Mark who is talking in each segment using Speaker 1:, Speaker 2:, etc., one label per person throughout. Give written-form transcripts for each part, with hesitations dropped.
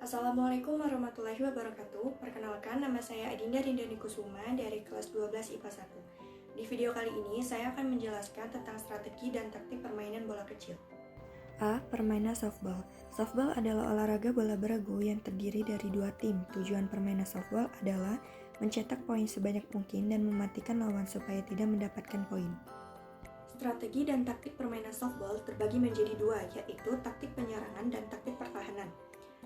Speaker 1: Assalamualaikum warahmatullahi wabarakatuh. Perkenalkan, nama saya Adinda Rindani Kusuma dari kelas 12 IPA 1. Di video kali ini, saya akan menjelaskan tentang strategi dan taktik permainan bola kecil.
Speaker 2: A. Permainan softball. Softball adalah olahraga bola beragu yang terdiri dari dua tim. Tujuan permainan softball adalah mencetak poin sebanyak mungkin dan mematikan lawan supaya tidak mendapatkan poin.
Speaker 1: Strategi dan taktik permainan softball terbagi menjadi dua, yaitu taktik penyerangan dan taktik pertahanan.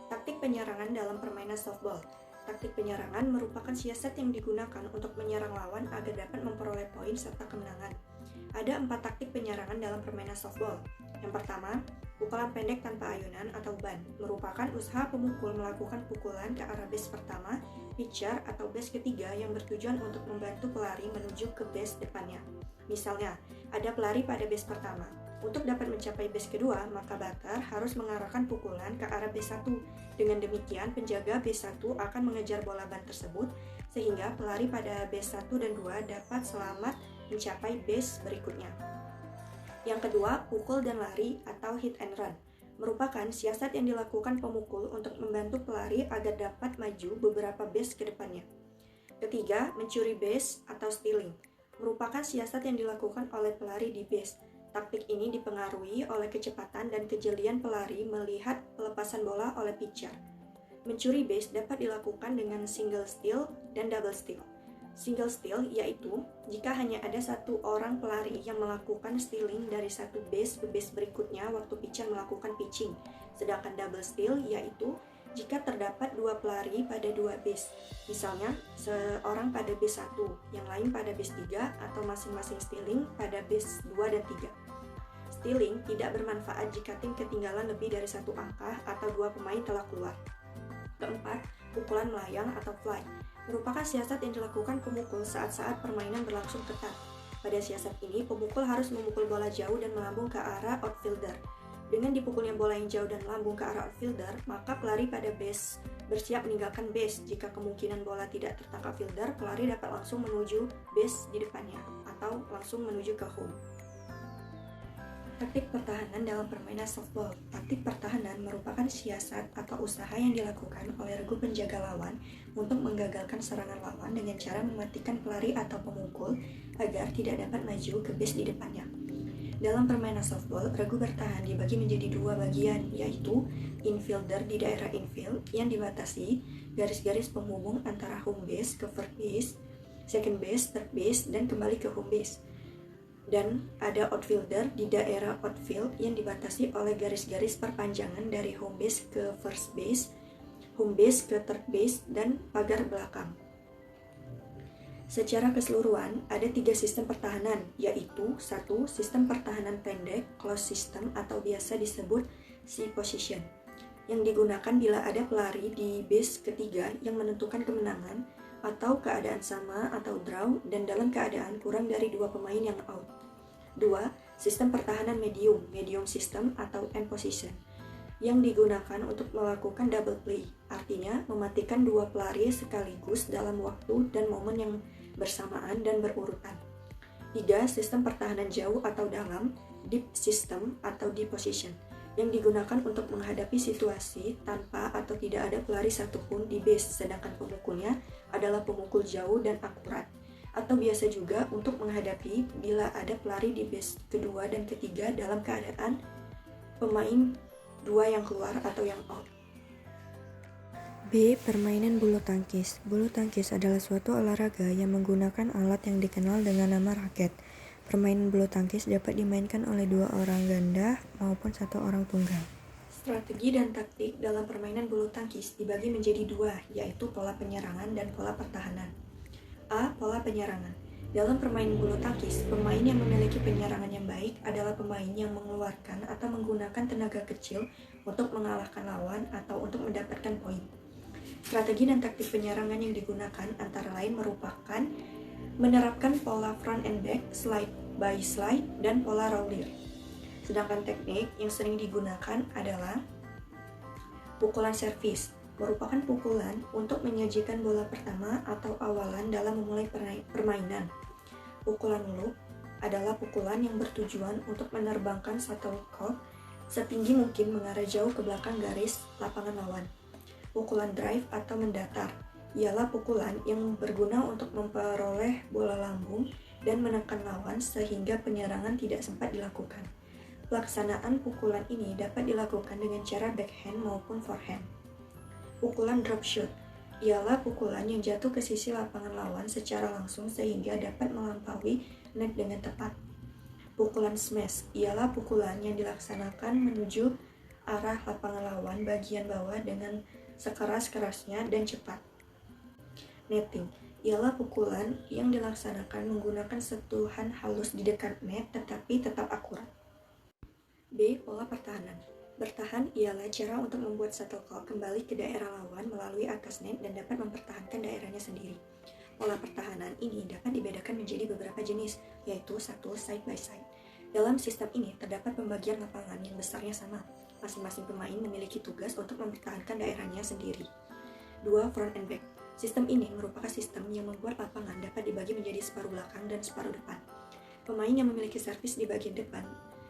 Speaker 1: Taktik penyerangan dalam permainan softball. Taktik penyerangan merupakan siasat yang digunakan untuk menyerang lawan agar dapat memperoleh poin serta kemenangan. Ada 4 taktik penyerangan dalam permainan softball. Yang pertama, pukulan pendek tanpa ayunan atau ban, merupakan usaha pemukul melakukan pukulan ke arah base pertama, pitcher atau base ketiga yang bertujuan untuk membantu pelari menuju ke base depannya. Misalnya, ada pelari pada base pertama. Untuk dapat mencapai base kedua, maka batter harus mengarahkan pukulan ke arah base 1. Dengan demikian, penjaga base 1 akan mengejar bola ban tersebut, sehingga pelari pada base 1 dan 2 dapat selamat mencapai base berikutnya. Yang kedua, pukul dan lari atau hit and run, merupakan siasat yang dilakukan pemukul untuk membantu pelari agar dapat maju beberapa base ke depannya. Ketiga, mencuri base atau stealing, merupakan siasat yang dilakukan oleh pelari di base. Taktik ini dipengaruhi oleh kecepatan dan kejelian pelari melihat pelepasan bola oleh pitcher. Mencuri base dapat dilakukan dengan single steal dan double steal. Single steal yaitu jika hanya ada satu orang pelari yang melakukan stealing dari satu base ke base berikutnya waktu pitcher melakukan pitching. Sedangkan double steal yaitu jika terdapat dua pelari pada dua base. Misalnya, seorang pada base 1, yang lain pada base 3, atau masing-masing stealing pada base 2 dan 3. Stealing tidak bermanfaat jika tim ketinggalan lebih dari satu angka atau dua pemain telah keluar. Keempat, pukulan melayang atau fly, merupakan siasat yang dilakukan pemukul saat-saat permainan berlangsung ketat. Pada siasat ini, pemukul harus memukul bola jauh dan melambung ke arah outfielder. Dengan dipukulnya bola yang jauh dan melambung ke arah outfielder, maka pelari pada base bersiap meninggalkan base. Jika kemungkinan bola tidak tertangkap fielder, pelari dapat langsung menuju base di depannya atau langsung menuju ke home. Taktik pertahanan dalam permainan softball. Taktik pertahanan merupakan siasat atau usaha yang dilakukan oleh regu penjaga lawan untuk menggagalkan serangan lawan dengan cara mematikan pelari atau pemukul agar tidak dapat maju ke base di depannya. Dalam permainan softball, regu bertahan dibagi menjadi dua bagian, yaitu infielder di daerah infield yang dibatasi garis-garis penghubung antara home base ke first base, second base, third base, dan kembali ke home base. Dan ada outfielder di daerah outfield yang dibatasi oleh garis-garis perpanjangan dari home base ke first base, home base ke third base, dan pagar belakang. Secara keseluruhan, ada 3 sistem pertahanan, yaitu 1. Sistem pertahanan pendek, close system atau biasa disebut C position, yang digunakan bila ada pelari di base ketiga yang menentukan kemenangan, atau keadaan sama atau draw, dan dalam keadaan kurang dari 2 pemain yang out. 2. Sistem pertahanan medium system atau M position, yang digunakan untuk melakukan double play, artinya mematikan 2 pelari sekaligus dalam waktu dan momen yang bersamaan dan berurutan. 3. Sistem pertahanan jauh atau dalam, deep system atau deep position, yang digunakan untuk menghadapi situasi tanpa atau tidak ada pelari satupun di base, sedangkan pemukulnya adalah pemukul jauh dan akurat, atau biasa juga untuk menghadapi bila ada pelari di base kedua dan ketiga dalam keadaan pemain 2 yang keluar atau yang out.
Speaker 2: B. Permainan bulu tangkis. Bulu tangkis adalah suatu olahraga yang menggunakan alat yang dikenal dengan nama raket. Permainan bulu tangkis dapat dimainkan oleh 2 orang ganda maupun 1 orang tunggal.
Speaker 1: Strategi dan taktik dalam permainan bulu tangkis dibagi menjadi 2, yaitu pola penyerangan dan pola pertahanan. A. Pola penyerangan. Dalam permainan bulu tangkis, pemain yang memiliki penyerangan yang baik adalah pemain yang mengeluarkan atau menggunakan tenaga kecil untuk mengalahkan lawan atau untuk mendapatkan poin. Strategi dan taktik penyerangan yang digunakan antara lain merupakan menerapkan pola front and back, slide by slide, dan pola roller. Sedangkan teknik yang sering digunakan adalah pukulan servis, merupakan pukulan untuk menyajikan bola pertama atau awalan dalam memulai permainan. Pukulan loop adalah pukulan yang bertujuan untuk menerbangkan shuttlecock setinggi mungkin mengarah jauh ke belakang garis lapangan lawan. Pukulan drive atau mendatar ialah pukulan yang berguna untuk memperoleh bola lambung dan menekan lawan sehingga penyerangan tidak sempat dilakukan. Pelaksanaan pukulan ini dapat dilakukan dengan cara backhand maupun forehand. Pukulan drop shot ialah pukulan yang jatuh ke sisi lapangan lawan secara langsung sehingga dapat melampaui net dengan tepat. Pukulan smash ialah pukulan yang dilaksanakan menuju arah lapangan lawan bagian bawah dengan sekeras-kerasnya dan cepat. Netting ialah pukulan yang dilaksanakan menggunakan sentuhan halus di dekat net tetapi tetap akurat. B. Pola pertahanan. Bertahan ialah cara untuk membuat shuttlecock kembali ke daerah lawan melalui atas net dan dapat mempertahankan daerahnya sendiri. Pola pertahanan ini dapat dibedakan menjadi beberapa jenis, yaitu 1. Side by side. Dalam sistem ini terdapat pembagian lapangan yang besarnya sama. Masing-masing pemain memiliki tugas untuk mempertahankan daerahnya sendiri. 2. Front and back. Sistem ini merupakan sistem yang membuat lapangan dapat dibagi menjadi separuh belakang dan separuh depan. Pemain yang memiliki servis di bagian depan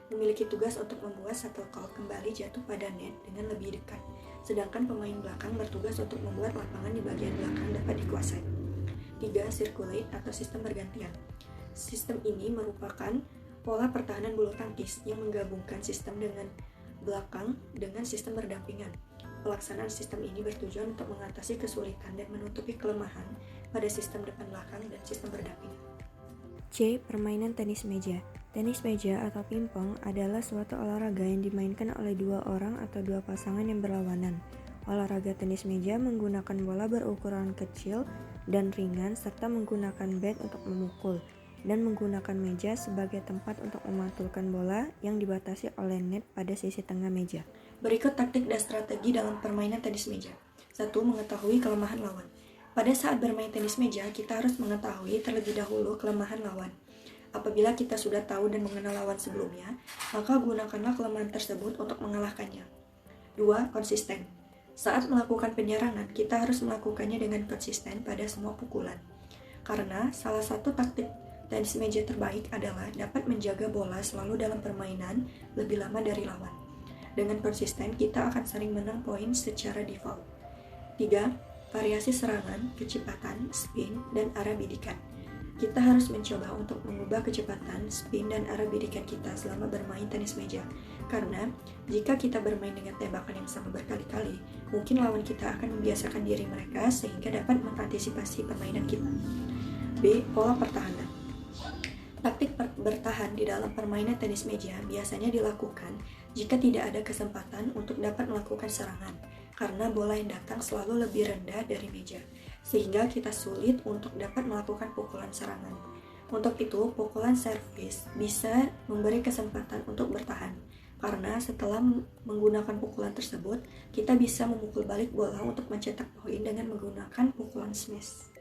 Speaker 1: memiliki tugas untuk membuat shuttlecock kembali jatuh pada net dengan lebih dekat, sedangkan pemain belakang bertugas untuk membuat lapangan di bagian belakang dapat dikuasai. 3. Circulate atau sistem bergantian. Sistem ini merupakan pola pertahanan bulu tangkis yang menggabungkan sistem dengan belakang dengan sistem berdampingan. Pelaksanaan sistem ini bertujuan untuk mengatasi kesulitan dan menutupi kelemahan pada sistem depan belakang dan sistem berdampingan.
Speaker 2: C. Permainan tenis meja. Tenis meja atau pingpong adalah suatu olahraga yang dimainkan oleh dua orang atau dua pasangan yang berlawanan. Olahraga tenis meja menggunakan bola berukuran kecil dan ringan serta menggunakan bat untuk memukul, dan menggunakan meja sebagai tempat untuk memantulkan bola yang dibatasi oleh net pada sisi tengah meja.
Speaker 1: Berikut taktik dan strategi dalam permainan tenis meja. 1. Mengetahui kelemahan lawan. Pada saat bermain tenis meja, kita harus mengetahui terlebih dahulu kelemahan lawan. Apabila kita sudah tahu dan mengenal lawan sebelumnya, maka gunakanlah kelemahan tersebut untuk mengalahkannya. 2. Konsisten. Saat melakukan penyerangan, kita harus melakukannya dengan konsisten pada semua pukulan. Karena salah satu taktik tenis meja terbaik adalah dapat menjaga bola selalu dalam permainan lebih lama dari lawan. Dengan konsisten, kita akan sering menang poin secara default. 3. Variasi serangan, kecepatan, spin, dan arah bidikan. Kita harus mencoba untuk mengubah kecepatan, spin, dan arah bidikan kita selama bermain tenis meja. Karena, jika kita bermain dengan tembakan yang sama berkali-kali, mungkin lawan kita akan membiasakan diri mereka sehingga dapat mengantisipasi permainan kita. B. Pola pertahanan. Taktik bertahan di dalam permainan tenis meja biasanya dilakukan jika tidak ada kesempatan untuk dapat melakukan serangan, karena bola yang datang selalu lebih rendah dari meja, sehingga kita sulit untuk dapat melakukan pukulan serangan. Untuk itu, pukulan servis bisa memberi kesempatan untuk bertahan, karena setelah menggunakan pukulan tersebut, kita bisa memukul balik bola untuk mencetak poin dengan menggunakan pukulan smash.